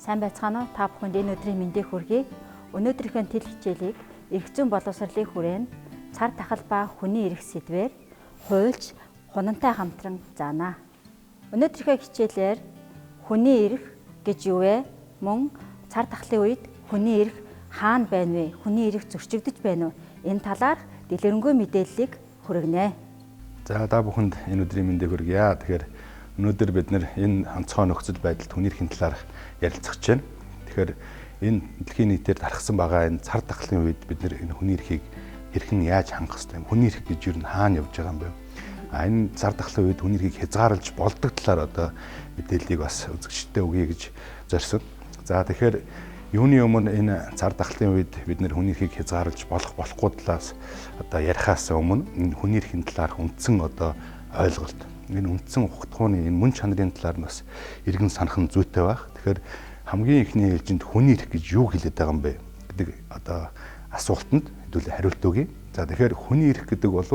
Сайн байцгаана уу? Та бүхэнд энэ өдрийн мэндийг хүргэе. Өнөөдрийнхөө тэл хичээлийг эрх зүйн боловсролын хүрээнд цар тахал ба хүний эрх сэдвээр хуульч Хунантай хамтран заана. Өнөөдрийнхөө хичээлээр хүний эрх гэж юу вэ? Мөн цар тахлын үед хүний эрх хаана байна вэ? Хүний эрх зөрчигдөж байна уу? Энэ талаар дэлгэрэнгүй мэдээллийг хүргэнэ. За та бүхэнд энэ өдрийн мэндийг хүргье. Тэгэхээр өнөөдөр бид энэ онцгой нөхцөл байдалд хүний эрхийн талаар ярилцах гэж байна. Тэгэхээр энэ дэлхийн нийтээр тархсан байгаа энэ цар тахлын үед бид энэ хүний эрхийг хэрхэн яаж хангах ёстой юм? Хүний эрх гэж юу н хаана явж байгаа юм бэ? Энэ цар тахлын үед хүний эрхийг хязгаарлаж болдог талаар одоо мэдээллийг бас үзэгчдэд өгье гэж зорьсон. За тэгэхээр юуны өмнө энэ цар тахлын үед бид хүний эрхийг хязгаарлаж болохгүй талаас одоо ярихаас өмнө энэ хүний эрхийн талаарх үндсэн одоо ойлголт, энэ үндсэн ухтгууны энэ мөн чанарын талаар нь бас эргэн санах нь зүйтэй байх. Тэгэхээр хамгийн ихний ээлжинд хүний эрх гэж юу хэлээд байгаа юм бэ гэдэг одоо асуултанд хэдүүлээ хариулт өгье. За тэгэхээр хүний эрх гэдэг бол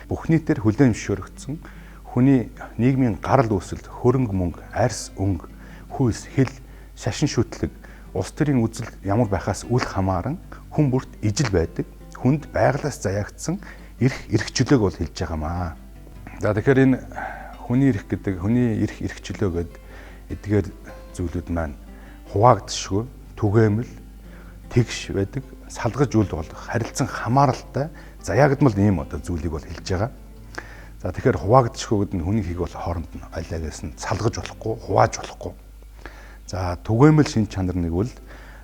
бүх нийтээр хүлээн зөвшөөрөгдсөн хүний нийгмийн гарал үүсэлд хөрөнгө мөнгө, арьс, өнгө, хүйс, хэл, шашин шүтлэг, улс төрийн үзэл ямар байхаас үл хамааран хүн бүрт ижил байдаг, хүнд байгалаас заяагдсан эрх чөлөөг бол хэлж байгаамаа. За тэгэхээр энэ хүний эрх гэдэг хүний эрх чөлөө гэдэг эдгээр зүйлүүд маань хуваагдшгүй, түгээмэл, тэгш байдаг, салгаж үл болох, харилцан хамааралтай, заяагдмал ийм одоо зүйлийг бол хэлж байгаа. За тэгэхээр хуваагдшгүй гэдэг нь хүний эрхийг бол хооронд нь айлаагаас нь салгаж болохгүй, хувааж болохгүй. За түгээмэл шин чанар нэг бол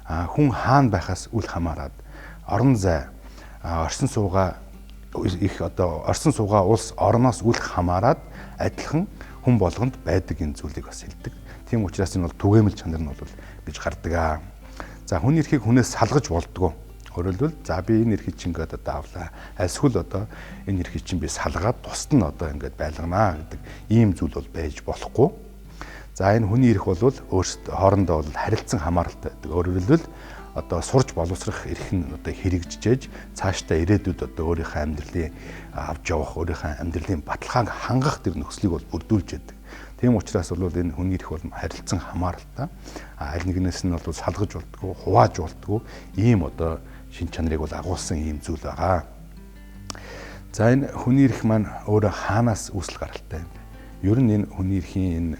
хүн хаана байхаас үл хамааран орон зай, орсон суугаа улс орноос үл хамааран адилхан хүн болгонд байдаг энэ зүйлийг бас хэлдэг. Тийм учраас энэ бол түгээмэл чанар нь бол гэж гардаг. За хүний эрхийг хүнээс салгаж болдгоо. Өөрөлдвөл за би энэ эрхийг чинь ингээд одоо авлаа. Эсвэл одоо энэ эрхийг чинь би салгаад тусад нь одоо ингээд байлганаа гэдэг ийм зүйл бол байж болохгүй. За энэ хүний эрх бол өөрсдөө хоорондоо бол харилцан хамааралтай байдаг. Өөрөлдвөл одоо сурж боловсрох эрх нь одоо хэрэгжиж цаашдаа ирээдүйд одоо өөрийнхөө амьдралыг авч явах, өөрийнхөө амьдралын баталгааг хангах тэр нөхцөлийг бол бүрдүүлж яадаг. Тийм учраас бол энэ хүний эрх бол харилцан хамааралтай. Аль нэгнээс нь бол салгаж болдгоо, хувааж болдгоо ийм одоо шин чанарыг бол агуулсан ийм зүйл байгаа. За энэ хүний эрх маань өөрөө хаанаас үүсэл гаралтай юм бэ? Ер нь энэ хүний эрхийн энэ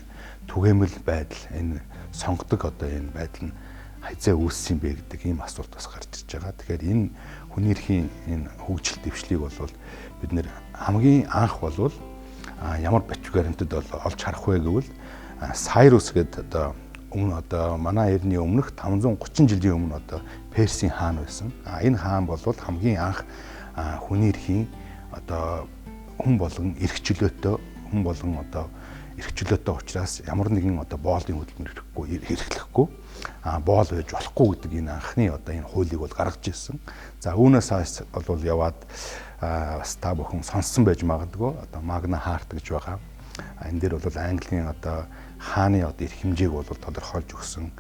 түгээмэл байдал, энэ сонгодог одоо энэ байдал нь хайзаа үүссэн бэ гэдэг ийм асуулт бас гарч ирж байгаа. Тэгэхээр энэ хүний эрхийн энэ хөгжил дэвшлийг бол бид нэр хамгийн анх бол ямар бачиг баримтад бол олж харах вэ гэвэл Сайрус гэдэг одоо манай эртний өмнөх 530 жилийн өмнө одоо Персийн хаан байсан. Энэ хаан бол хамгийн анх хүний эрхийн одоо хүн болгон эрх чөлөөтэй, хүн болгон одоо эрх чөлөөтэй учраас ямар нэгэн одоо боолын хөдөлмөр хэрэглэхгүй боол байж болохгүй гэдэг энэ анхны одоо энэ хуулийг бол гаргаж ирсэн. За үүнээс хойш бол яваад бас та бүхэн сонссон байж магадгүй одоо Магна Харт гэж байгаа. Энэ дээр бол Английн одоо хааны одоо эрх хэмжээг бол тодорхойлж өгсөн.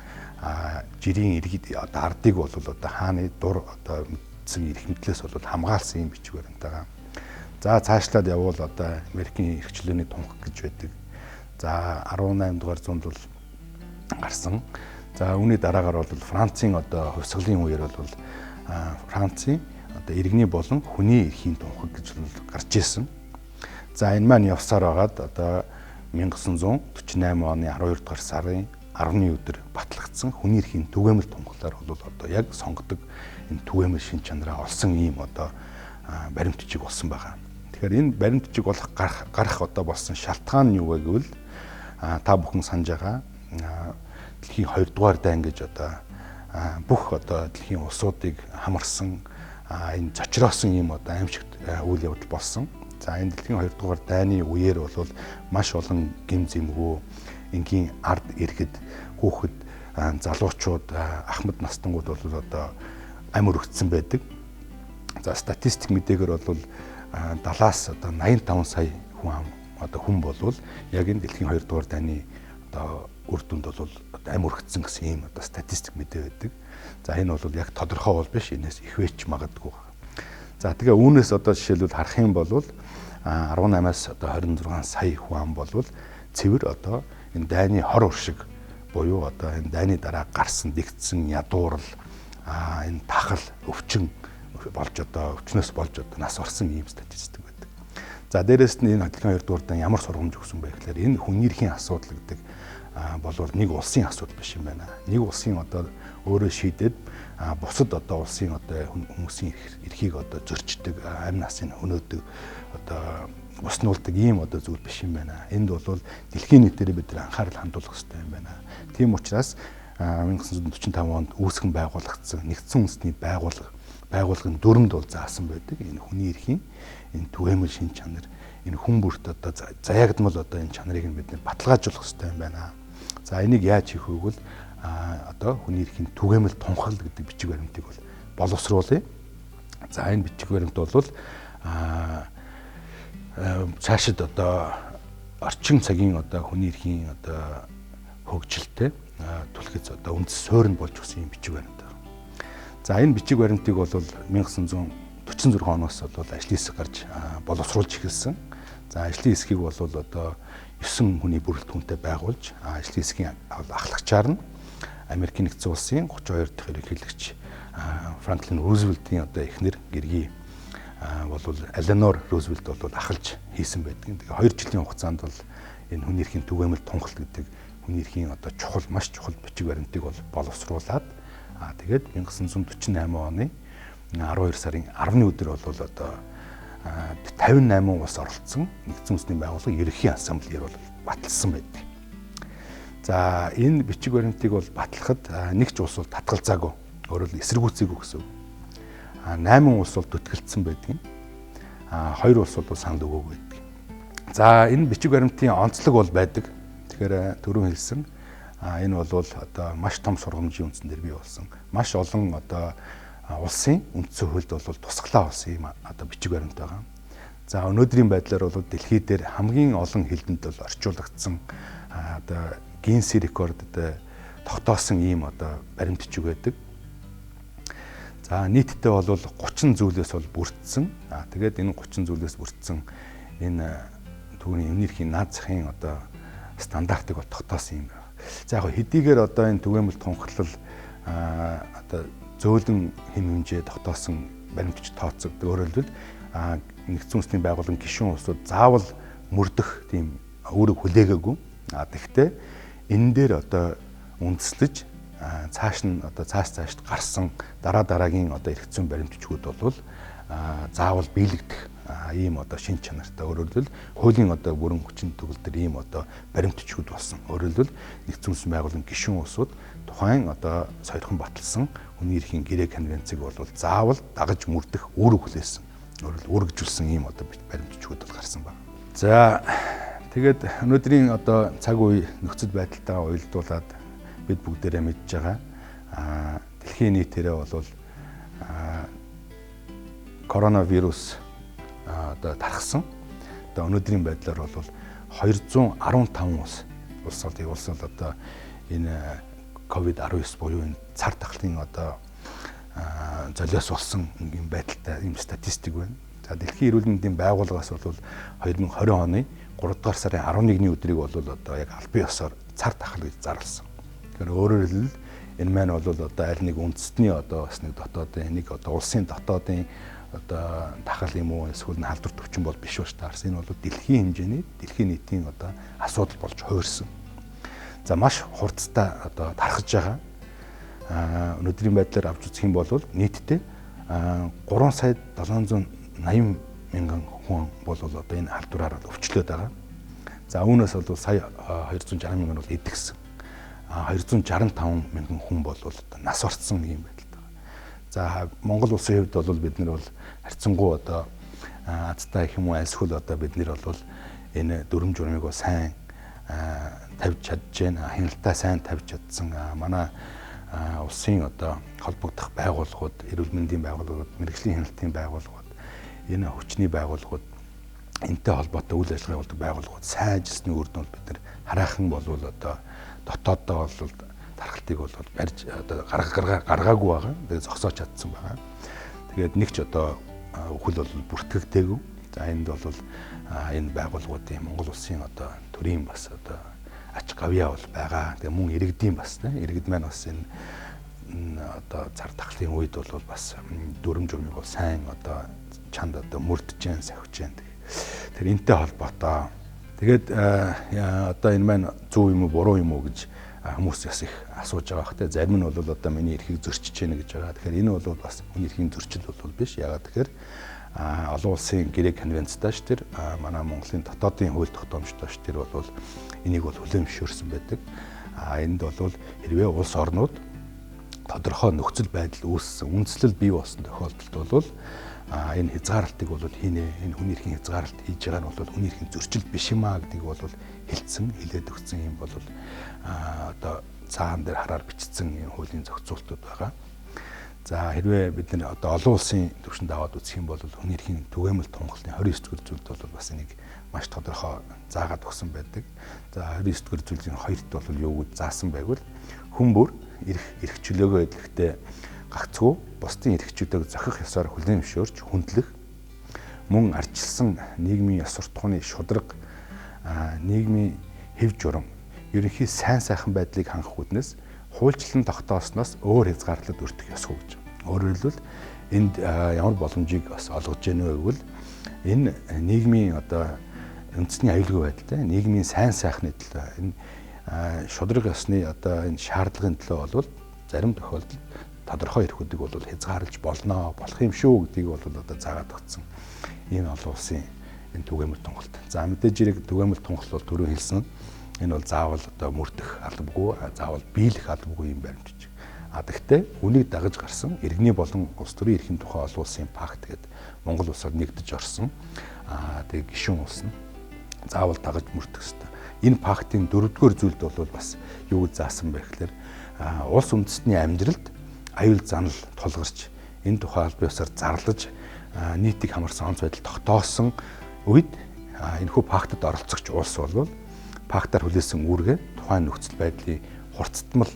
Жирийн иргэд одоо ардыг бол одоо хааны дур одоо мэдсэн эрх мэдлээс бол хамгаалсан юм бичиг баримтайгаа. За цаашлаад явбал одоо Америкийн эрх чөлөөний тунхаг гэж байдаг. За 18 дугаар зуунд бол гарсан. За үүний дараагаар бол Францын одоо хувьсгалын үеэр бол Францын одоо иргэний болон хүний эрхийн тунхаг гэж гарч ирсэн. За энэ маань явсаар байгаад одоо 1948 оны 12 дугаар сарын 10-ны өдөр батлагдсан хүний эрхийн түгээмэл тунхаглаар бол одоо яг сонгодог энэ түгээмэл шин чанараа олсон ийм одоо баримт бичиг болсон байгаа. Тэгэхээр энэ баримт бичиг гарах одоо болсон шалтгаан нь юу вэ гэвэл та бүхэн санаж байгаа дэлхийн 2 дугаар дайн гэж одоо бүх одоо дэлхийн улсуудыг хамарсан энэ зочроосон ийм одоо аимшигт үйл явдал болсон. За энэ дэлхийн 2 дугаар дайны үеэр бол маш олон гин зэмгүү, энгийн ард иргэд, хүүхэд, залуучууд, ахмад настангууд бол одоо амь өргөцсөн байдаг. За статистик мэдээгээр бол 70-аас одоо 85 сая хүн болвол яг энэ дэлхийн 2 дугаар дайны одоо үр дүнд бол амь өргөцсөн гэсэн ийм одоо статистик мэдээ байдаг. За энэ бол яг тодорхой бол биш, энэс их байж магадгүй. За тэгээ үүнээс одоо жишээлбэл харах юм бол 18-аас одоо 26 сая хүн болвол цэвэр одоо энэ дайны хор уршиг буюу одоо энэ дайны дараа гарсан дэгдсэн ядуурл энэ тахал өвчин болж одоо өвчнөөс болж одоо нас орсон ийм статистик байдаг. За дээрэс нь энэ хөдөлгөөний 2 дугаар дан ямар сургамж өгсөн бэ гэхээр энэ хүн эрхийн асуудал гэдэг болвол нэг улсын асуудал биш юм байна. Нэг улсын одоо өөрөө шийдээд бусад одоо улсын одоо хүмүүсийн эрхийг одоо зөрчдөг, амь насыг хөнөөдөг, одоо буснуулдаг ийм одоо зүйл биш юм байна. Энд бол дэлхийн нийтээр бид нар анхаарал хандуулах хэрэгтэй юм байна. Тийм учраас 1945 онд үүсгэн байгуулагдсан нэгдсэн үндэсний байгууллагын дүрмд бол заасан байдаг. Энэ хүний эрхийн энэ түгээмэл шин чанар, энэ хүн бүрт одоо заягдмал одоо энэ чанарыг нь бид баталгаажуулах хэрэгтэй юм байна. За энийг яаж хийх вэ гэвэл одоо хүний эрхийн түгээмэл тунхаглал гэдэг бичиг баримтыг бол боловсруулъя. За энэ бичиг баримт бол цаашид одоо орчин цагийн одоо хүний эрхийн одоо хөгжилтэй түлхэц одоо үндэс суурь болж өгсөн юм бичиг баримт байна. За энэ бичиг баримтыг бол 1946 оноос бол ажлын хэсэг гарч боловсруулж эхэлсэн. За ажлын хэсгийг бол одоо 9 хүний бүрэлдэхүүнтэй байгуулж ажлын хэсгийн ахлагчаар нь Америкийн нэгдсэн улсын 32 дахь ерөнхийлөгч Франклин Рузвельтийн одоо эхнэр гэргий бол Эленор Рузвельт бол ахалж хийсэн байдаг. Тэгээ 2 жилийн хугацаанд бол энэ хүний эрхийн түгээмэл тунхаглал гэдэг хүний эрхийн одоо чухал маш чухал бичиг баримтыг бол боловсруулад тэгээд 1948 оны 12 сарын 10-ны өдөр бол одоо 58 улс оролцсон нэгдсэн үндэсний байгууллага ерөнхий ассамблеэр бол баталсан байдаг. За энэ бичиг баримтыг бол батлахад нэг ч улс бол татгалзаагүй, өөрөөр хэл эсэргүүцээгүй гэсэн. 8 улс бол төтгөлдсөн байдаг. 2 улс бол санд өгөөгүй байдаг. За энэ бичиг баримтын онцлог бол байдаг. Тэгэхээр түрүүн хэлсэн энэ бол одоо маш том сургамжийн үндсэн дээр бий болсон. Маш олон одоо улсын үндсэн хуульд бол тусглаа болсон юм одоо бичиг баримт байгаа. За өнөөдрийн байдлаар бол дэлхий дээр хамгийн олон хэлдэнд бол орчуулагдсан одоо Гиннес рекордод тогтоосон ийм одоо баримт бичиг байдаг. За нийтдээ бол 30 зүйлээс бол бүрдсэн. Тэгээд энэ 30 зүйлээс бүрдсэн энэ түүний өмнө эрхийн наад захын одоо стандартыг бол тогтоосон юм байна. За яг хэдийгээр одоо энэ түгээмэл тунхаглал одоо зөөлөн хэм хэмжээ тогтоосон баримтч тооцогддог. Өөрөөр хэлбэл нэгдсэн үндэсний байгууллагын гишүүн улсууд заавал мөрдөх тийм үүрэг хүлээгээгүй. Тэгэхдээ энэ дээр одоо үндэслэж цааш нь одоо цаашд гарсан дараагийн одоо эрх зүйн баримтчгүүд бол заавал биелэгдэх ийм одоо шин чанартай. Өөрөөр хэлбэл хуулийн одоо бүрэн хүчин төгөлдөр ийм одоо баримтчгүүд болсон. Өөрөөр хэлбэл нэгдсэн үндэсний байгууллагын гишүүн улсууд тухайн одоо сойрхон баталсан хүний эрхийн гэрээ конвенцийг бол заавал дагаж мөрдөх үүрэг хүлээсэн. Өөрөөр хэл үүргэжүүлсэн ийм одоо баримтчгүүд бол гарсан байна. За тэгээд өнөөдрийн одоо цаг үе нөхцөл байдалтайгаа уялдуулаад бид бүгдээрээ мэдж байгаа дэлхийн нийтээрээ бол коронавирус одоо тархсан. Одоо өнөөдрийн байдлаар бол 215 улс одоо энэ COVID-19 буюу энэ цар тахлын одоо золиос болсон юм байдалтай ийм статистик байна. За дэлхийн эрүүл мэндийн байгууллагаас бол 2020 оны 3 дугаар сарын 11-ний өдрийг бол одоо яг албан ёсоор цар тахал гэж зарласан. Тэгэхээр өөрөөр хэлбэл энэ маань бол одоо аль нэг үндэстний одоо бас нэг дотоодын нэг одоо улсын дотоодын одоо тахал юм уу эсвэл халдвар төвчин бол биш шүү дээ. Энэ бол дэлхийн хэмжээний дэлхийн нийтийн одоо асуудал болж хуурсан. За маш хурцтай одоо тархаж байгаа. Өнөөдрийн байдлаар авч үзэх юм бол нийтдээ 3 сая 780 мянган хүн бол одоо энэ халдвараар өвчлөөд байгаа. За үүнээс бол сая 260 мянган бол эдгсэн. 265 мянган хүн бол одоо нас орсон юм байдалтай. За Монгол улсын хувьд бол бид нар бол харьцангуй одоо азтай их юм уу альсгүй одоо бид нар бол энэ дүрм журмыг бол сайн тавьж чадж байна. Хяналтаа сайн тавьж чадсан. Манай улсын одоо холбогдох байгууллагууд, эрүүл мэндийн байгууллагууд, мэрэгжлийн хяналтын байгууллагууд, энэ хүчний байгууллагууд, энэтэй холбоотой үйл ажиллагаа явуулдаг байгууллагууд сайн ажилласны үр дүнд бид нар хараахан болвол одоо дотооддоо бол тархалтыг бол барьж одоо гаргаагүй байгаа. Тэгээд зогсоож чадсан байгаа. Тэгээд нэг ч одоо үхэл бол бүртгэгдээгүй. За энд бол энэ байгууллагуудын Монгол улсын одоо төрийн бас одоо ач гавьяа бол байгаа. Тэгээ мөн иргэдийн бас тийм иргэд маань бас энэ одоо цар тахлын үед бол бас дүрм журмыг бол сайн одоо чанд одоо мөрдөж जैन сахиж जैन. Тэр энтэй холбоотой. Тэгээд одоо энэ маань зөв юм уу буруу юм уу гэж хүмүүс бас их асууж байгаа хэ. Зарим нь бол одоо миний эрхийг зөрчиж гэнэ гэж байгаа. Тэгэхээр энэ бол бас хүний эрхийн зөрчил бол биш. Ягаад тэгэхээр олон улсын гэрээ конвенцтайш тэр манай Монголын дотоодын хууль тогтоомжтойш тэр бол энийг бол хүлээмжшөөрсөн байдаг. Энд бол хэрвээ улс орнууд тодорхой нөхцөл байдал үүссэн, үндслэл бий болсон тохиолдолд бол энэ хязгаарлалтыг бол хийнэ, энэ хүний эрхийн хязгаарлалт хийж байгаа нь бол хүний эрхийн зөрчил биш юм а гэдгийг бол хэлсэн, хэлээд өгсөн юм бол одоо цаан дээр хараар бичсэн энэ хуулийн зохицуултууд байгаа. За хэрвээ бид нар одоо олон улсын түвшинд аваад үзэх юм бол хүний эрхийн түгээмэл тунгалын 29-р зүйлд бол бас энийг маш тодорхой заагаад өгсөн байдаг. За 29-р зүйлийн хоёрт бол юу гэж заасан байвал хүн бүр эрх чөлөөгөө эдлэхдээ гагцгүй бусдын эрхчүүдийг зохих ёсоор хүлээмжшөөрч хүндлэх мөн ардчилсан нийгмийн ёс суртахууны шударга нийгмийн хэв журам ерөнхий сайн сайхан байдлыг хангах үүднээс хуульчлан тогтоосноос өөр хязгаарлалт өртөх ёсгүй гэж. Өөрөөр хэлбэл энд ямар боломжийг бас олгож гэнэ вэ гэвэл энэ нийгмийн одоо үндэсний аюулгүй байдалтай нийгмийн сайн сайхны төлөө энэ шударга ёсны одоо энэ шаардлагын төлөө бол зарим тохиолдолд тодорхой эрхүүдийг бол хязгаарлаж болно болох юм шүү гэдгийг бол одоо заагаад өгсөн. Энэ олон улсын энэ түгээмэл тунгалт. За мэдээж хэрэг түгээмэл тунгалт бол түрүү хэлсэн. Энэ бол заавал одоо мөрдөх албагүй, заавал биелэх албагүй юм баримтж. Гэхдээ үнийг дагаж гарсан иргэний болон улс төрийн эрхийн тухай олон улсын пакт гэдэг Монгол улсаар нэгдэж орсон. Тэгээ гишүүн улс нь заавал дагаж мөрдөх ёстой. Энэ пактын 4-р зүйлд бол бас юу гэж заасан бэ гэхээр улс үндэстний амьдралд аюул занал тулгарч энэ тухай албан ёсоор зарлаж нийтийг хамарсан онц байдал тогтоосон үед энэхүү пактад оролцогч улс бол пактаар хүлээсэн үүргээ тухайн нөхцөл байдлын хурцтмал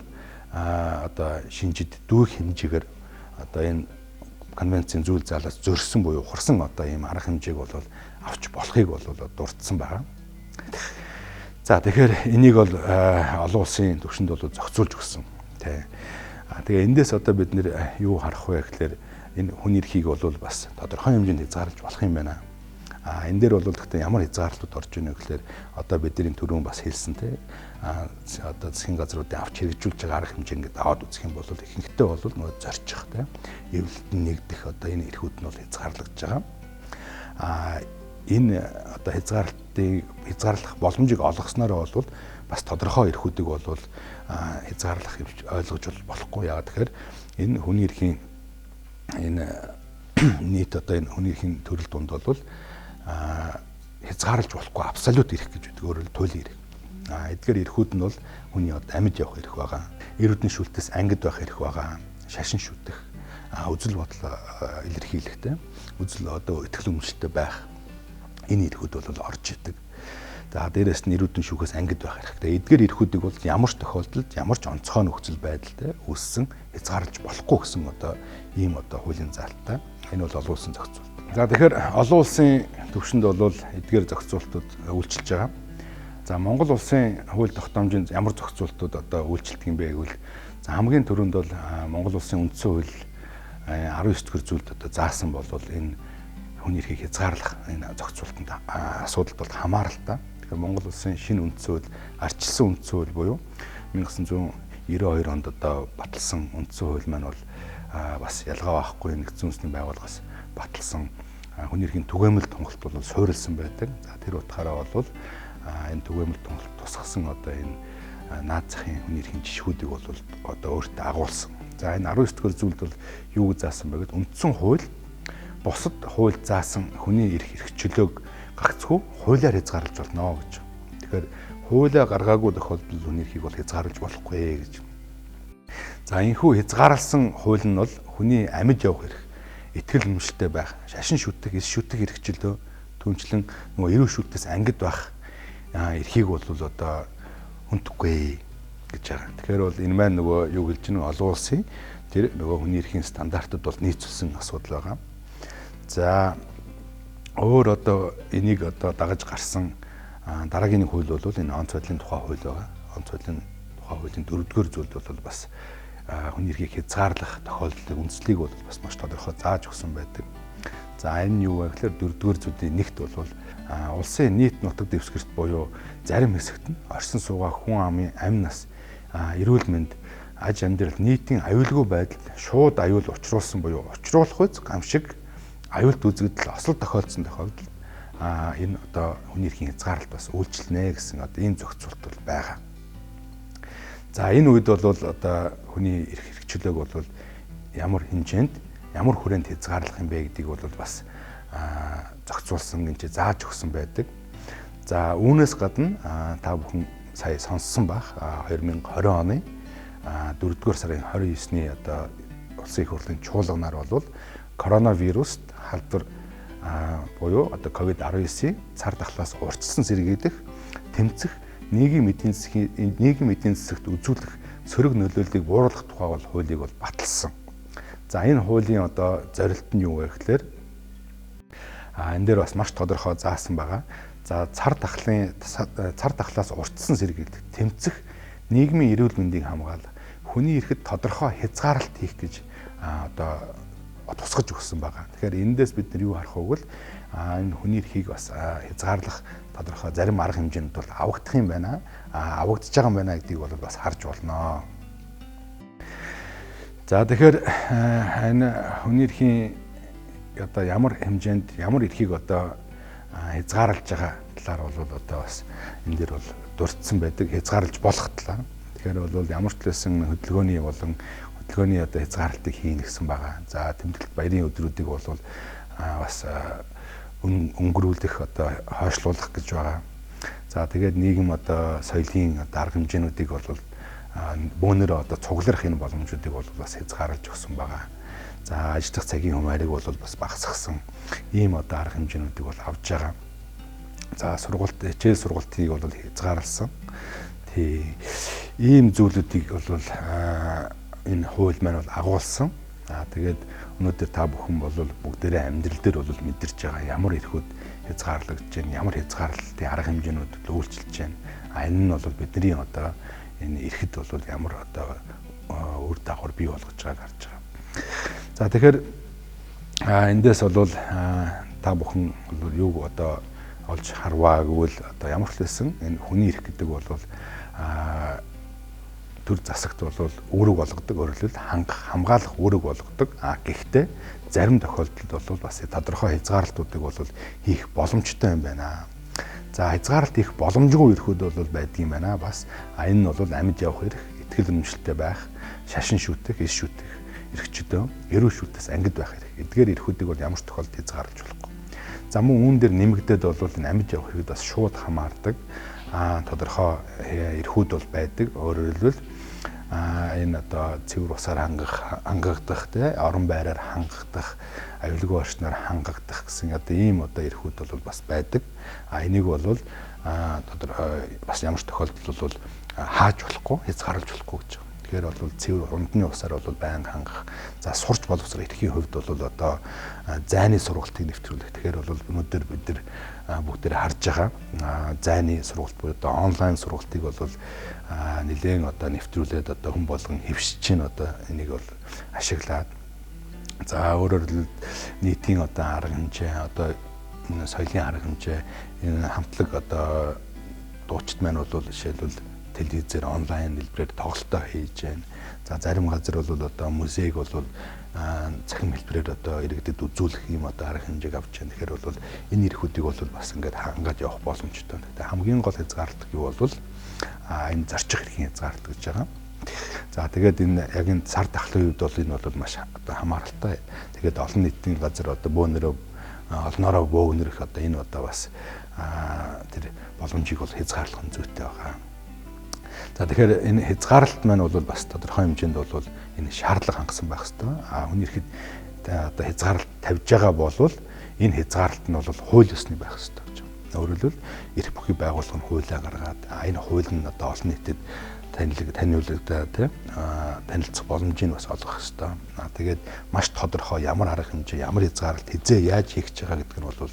одоо шинжид дүүх хэмжээгээр одоо энэ конвенцийн зүйл залаас зөрсөн буюу хурсан одоо ийм арга хэмжээг бол авч болохыг бол дурдсан байгаа. За тэгэхээр энийг бол олон улсын түвшинд бол зохицуулж өгсөн. Тэгээ эндээс одоо бид нэр юу харах вэ гэхээр энэ хүний эрхийг бол бас тодорхой хэмжээнд хязгаарлаж болох юм байна. Энэ дээр бол гэхдээ ямар хязгаарлалтууд орж ийнэ гэхээр одоо бидний түрүүн бас хэлсэн те одоо засгийн газруудын авч хэрэгжүүлж байгаа арга хэмжээ ингээд аваад үзэх юм бол ихэнхдээ бол нөгөө зорчих те эвлэлтэн нэгдэх одоо энэ эрхүүд нь бол хязгаарлагдж байгаа. Энэ одоо хязгаарлах боломжийг олгосноор бол бас тодорхой эрхүүдийг бол хязгаарлах ойлгож болохгүй. Яагаад тэгэхээр энэ хүний эрхийн энэ нийт одоо энэ хүний эрхийн төрөл дунд бол хязгаарлаж болохгүй абсолют эрх гэж үүдэг. Өөрөөр туйлын эрх. Эдгээр эрхүүд нь бол хүний амьд явах эрх байгаа. Эр үдний шүлтээс ангид байх эрх байгаа. Шашин шүтэх, үзэл бодол илэрхийлэхтэй, үзэл одоо итгэл үнэмшилтэй байх энэ эрхүүд бол орж идэг. За дээрээс нь эр үдний шүүхээс ангид байх хэрэгтэй. Эдгээр эрхүүдийг бол ямар ч тохиолдолд ямар ч онцгой нөхцөл байдалтай үүссэн хязгаарлаж болохгүй гэсэн одоо ийм одоо хуулийн заалттай. Энэ бол олон улсын зохицуулт. За тэгэхээр олон улсын түвшинд бол эдгээр зохицуултууд үйлчилж байгаа. За Монгол улсын хууль тогтоомжийн ямар зохицуултууд одоо үйлчилдэг юм бэ гэвэл хамгийн түрүүнд бол Монгол улсын үндсэн хууль 19-р зүйлд одоо заасан бол энэ хүний эрхийг хязгаарлах энэ зохицуултанд асуудалд бол хамааралтай. Тэгэхээр Монгол улсын шинэ үндсэн хууль, ардчилсан үндсэн хууль буюу 1992 онд одоо баталсан үндсэн хууль маань бол бас ялгаа байхгүй нэгдсэн үндэсний байгууллагаас баталсан хүний эрхийн түгээмэл тунгалт бол суурилсан байдаг. За тэр утгаараа бол энэ түгээмэл тунгалт тусгасан одоо энэ наад захын хүний эрхийн жишгүүдийг бол одоо өөртөө агуулсан. За энэ 19-р зүйлд бол юу гэж заасан бэ гэвэл үндсэн хууль бусад хууль заасан хүний эрх эрхчлөөг гагцхүү хуулиар хязгаарлаж болно гэж. Тэгэхээр хуулиа гаргаагүй тохиолдолд хүний эрхийг бол хязгаарлаж болохгүй гэж. За энэхүү хязгаарласан хууль нь бол хүний амьд явах эрх, итгэл үнэмшилтэй байх, шашин шүтэх, эс шүтэх эрхчлөө, түнчлэн нөгөө эрүү шүтээс ангид байх эрхийг бол одоо хүндэхгүй гэж байгаа. Тэгэхээр бол энэ маань нөгөө юу гэлж нэг олон улсын тэр нөгөө хүний эрхийн стандартад бол нийцүүлсэн асуудал байгаа. За өөр одоо энийг одоо дагаж гарсан дараагийн хууль бол энэ онц байдлын тухай хууль байгаа. онц хуулийн тухай хуулийн 4-р зүйлд бол бас хүний эрхийг хязгаарлах тохиолдлын үндслийг бол бас маш тодорхой зааж өгсөн байдаг. За энэ юу вэ гэхээр 4-р зүйлийн нэгт бол улсын нийт нутаг дэвсгэрт буюу зарим хэсэгт нь оршин суугаа хүн амын амь нас, эрүүл мэнд, аж амьдрал, нийтийн аюулгүй байдал шууд аюул учруулсан буюу учруулах үз гамшиг аюулт үзэгдэл осол тохиолдсон тохиолдолд энэ одоо хүний эрхийн хязгаарлалт бас үйлчлэнэ гэсэн одоо ийм зохицуулт бол байгаа. За энэ үед бол одоо хүний эрх хэрэгчлөөг бол ямар хэмжээнд, ямар хүрээнд хязгаарлах юм бэ гэдгийг бол бас зохицуулсан гинж зааж өгсөн байдаг. За үүнээс гадна та бүхэн сая сонссон байх 2020 оны 4-р сарын 29-ний одоо улсын их хурлын чуулганаар бол коронавируст халдвар буюу одоо COVID-19 цар тахлаас урьдчилан сэргийлэх, тэмцэх, нийгмийн эдийн засагт үзүүлэх сөрөг нөлөөллийг бууруулах тухай бол хуулийг бол баталсан. За энэ хуулийн одоо зорилт нь юу вэ гэхээр энэ дээр бас маш тодорхой заасан байгаа. За цар тахлаас урьдчилан сэргийлэх, тэмцэх, нийгмийн эрүүл мэндийг хамгаалах, хүний эрхэд тодорхой хязгаарлалт хийх гэж одоо тусгаж өгсөн байгаа. Тэгэхээр эндээс бид нар юу харах вэ гэвэл энэ хүний эрхийг бас хязгаарлах тодорхой зарим арга хэмжээнд бол авагдах юм байна. Авагдаж байгаа юм байна гэдгийг бол бас харж болно. За тэгэхээр энэ хүний эрхийн одоо ямар хэмжээнд ямар эрхийг одоо хязгаарлаж байгаа талаар бол одоо бас энэ дээр бол дурдсан байдаг, хязгаарлаж болох талаар. Тэгэхээр бол ямар ч лсэн хөдөлгөөний одоо хязгаарлалтыг хийнэ гэсэн байгаа. За тэмдэглэлт баярын өдрүүдийг бол бас өнгөрүүлэх одоо хойшлуулах гэж байгаа. За тэгээд нийгэм одоо соёлын одоо арга хэмжээнүүдийг бол бөөнөрөө одоо цуглах энэ боломжуудыг бол бас хязгаарлаж өгсөн байгаа. За ажиллах цагийн хумаарыг бол бас багасгасан ийм одоо арга хэмжээнүүдийг бол авж байгаа. За хичээл сургалтыг бол хязгаарласан. Ийм зүйлүүдийг бол энэ хууль маань бол агуулсан. Тэгээд өнөөдөр та бүхэн бол бүгдээрээ амьдрал дээр бол мэдэрч байгаа ямар эрхүүд хязгаарлагдж байна, ямар хязгаарлалтын арга хэмжээнүүд үйлчилж байна. Энэ нь бол бидний одоо энэ эрхэд бол ямар одоо үр дагавар бий болгож байгааг харж байгаа. За тэгэхээр эндээс бол та бүхэн бол юуг одоо олж харваа гэвэл одоо ямар ч хэлсэн энэ хүний эрх гэдэг бол төр засагт бол үүрэг болгодог, өөрөлдөл хамгаалах үүрэг болгодог. Гэхдээ зарим тохиолдолд бол бас тодорхой хязгаарлалтуудыг бол хийх боломжтой юм байна. За хязгаарлалт хийх боломжгүй эрхүүд бол байдгийн байна. Бас энэ нь бол амьд явах эрх, итгэл үнэмшилтэй байх, шашин шүтэх, эс шүтэх эрхчдөө, эрүүл шүтээс ангид байх эрх. Эдгээр эрхүүдийг бол ямар ч тохиолдолд хязгаарлаж болохгүй. За мөн үүн дээр нэмэгдээд бол энэ амьд явах эрхүүд бас шууд хамаардаг. Тодорхой эрхүүд бол байдаг. Өөрөөр хэлбэл энэ одоо цэвэр усаар хангагдах, орон байраар хангагдах, аюулгүй орчноор хангагдах гэсэн одоо ийм одоо эрхүүд бол бас байдаг. Энийг бол тодорхой бас ямар ч тохиолдолд бол хааж болохгүй, хязгаарлаж болохгүй гэж байна. Тэгэхээр бол цэвэр ундны усаар бол байнга хангах. За сурч боловсрох эрхийн хувьд бол одоо зайны сургалтыг нэвтрүүлэх. Тэгэхээр бол өнөөдөр бид нар бүгдээр харж байгаа зайны сургалт буюу одоо онлайн сургалтыг бол нэлээд одоо нэвтрүүлээд одоо хүн болгон хэвшиж чинь одоо энийг бол ашиглаад за өөрөөр хэлбэл нийтийн одоо арга хэмжээ одоо энэ соёлын арга хэмжээ энэ хамтлаг одоо дуучид маань бол жишээлбэл телевизээр онлайн хэлбэрээр тоглолтоо хийж байна. За зарим газар бол одоо музейг бол цахим хэлбэрээр одоо иргэдэд үзүүлэх юм одоо арга хэмжээг авч байна. Тэгэхээр бол энэ эрхүүдийг бол бас ингээд хангаж явах боломжтой. Тэгээ хамгийн гол хязгаарлалт юу бол энэ зарчих эрхийн хязгаарлалт гэж байгаа. За тэгээд энэ яг энэ цар тахлын үед бол энэ бол маш одоо хамааралтай. Тэгээд олон нийтийн газар одоо бөөнөрөө олноороо бөөгнөрөх одоо энэ одоо бас тэр боломжийг бол хязгаарлах нь зүйтэй байгаа. За тэгэхээр энэ хязгаарлалт маань бол бас тодорхой хэмжээнд бол энэ шаардлага хангасан байх ёстой. Хүний эрхэд одоо хязгаарлалт тавьж байгаа бол энэ хязгаарлалт нь бол хууль ёсны байх ёстой гэж байна. Өөрөөр хэлбэл эрх бүхий байгууллага нь хуулиа гаргаад энэ хууль нь одоо олон нийтэд танилцах боломжийг бас олгох ёстой. Тэгээд маш тодорхой ямар арга хэмжээ, ямар хязгаарлалт хизээ яаж хийх гэж байгаа гэдэг нь бол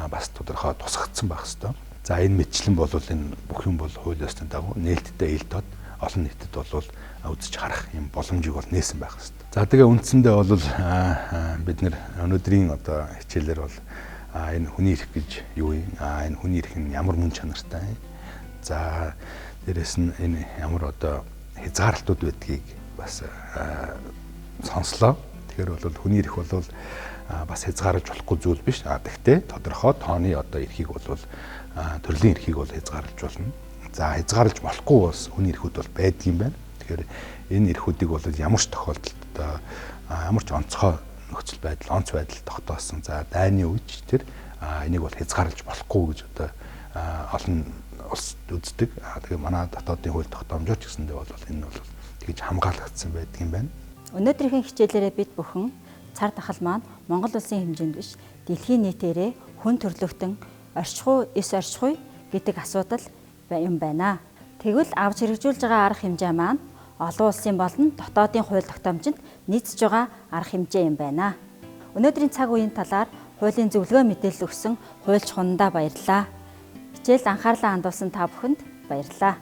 бас тодорхой тусгагдсан байх ёстой. За энэ мэтчлэн бол энэ бүх юм бол хууль ёсны дагуу нээлттэй ил тод олон нийтэд бол үзэж харах юм боломжийг бол нээсэн байх хэрэгтэй. За тэгээ үндсэндээ бол бид нэр өнөөдрийн одоо хичээлээр бол энэ хүний эрх гэж юу юм? Энэ хүний эрх нь ямар мөн чанартай? За дээрэс нь энэ ямар одоо хязгаарлалтууд байдгийг бас сонслоо. Тэгэхээр бол хүний эрх бол бас хязгаарч болохгүй зүйл биш. Гэхдээ тодорхой тооны одоо эрхийг бол төрлийн эрхийг бол хязгаарлаж болно. За хязгаарлаж болохгүй бас хүний эрхүүд бол байдаг юм байна. Тэгэхээр энэ эрхүүдийг бол ямар ч тохиолдолд одоо ямар ч онцгой нөхцөл байдал, онц байдал тогтоосон. За дайны үеч тэр энийг бол хязгаарлаж болохгүй гэж одоо олон улс үздэг. Тэгээ манай дотоодын хууль тогтоомжоор ч гэсэндээ бол энэ бол тэгж хамгаалагдсан байдаг юм байна. Өнөөдрийн хичээлээрээ бид бүхэн цар тахал маань Монгол улсын хэмжээнд биш дэлхийн нийтээрээ хүн төрлөختөн оршихуй, эс оршихуй гэдэг асуудал юм байна. Тэгвэл авч хэрэгжүүлж байгаа арга хэмжээ маань олон улсын болон дотоодын хууль тогтоомжинд нийцж байгаа арга хэмжээ юм байна. Өнөөдрийн цаг үеийн талаар хуулийн зөвлөгөө мэдээлэл өгсөн хуульч Хунандаа баярлалаа. Хичээлд анхаарлаа хандуулсан та бүхэнд баярлалаа.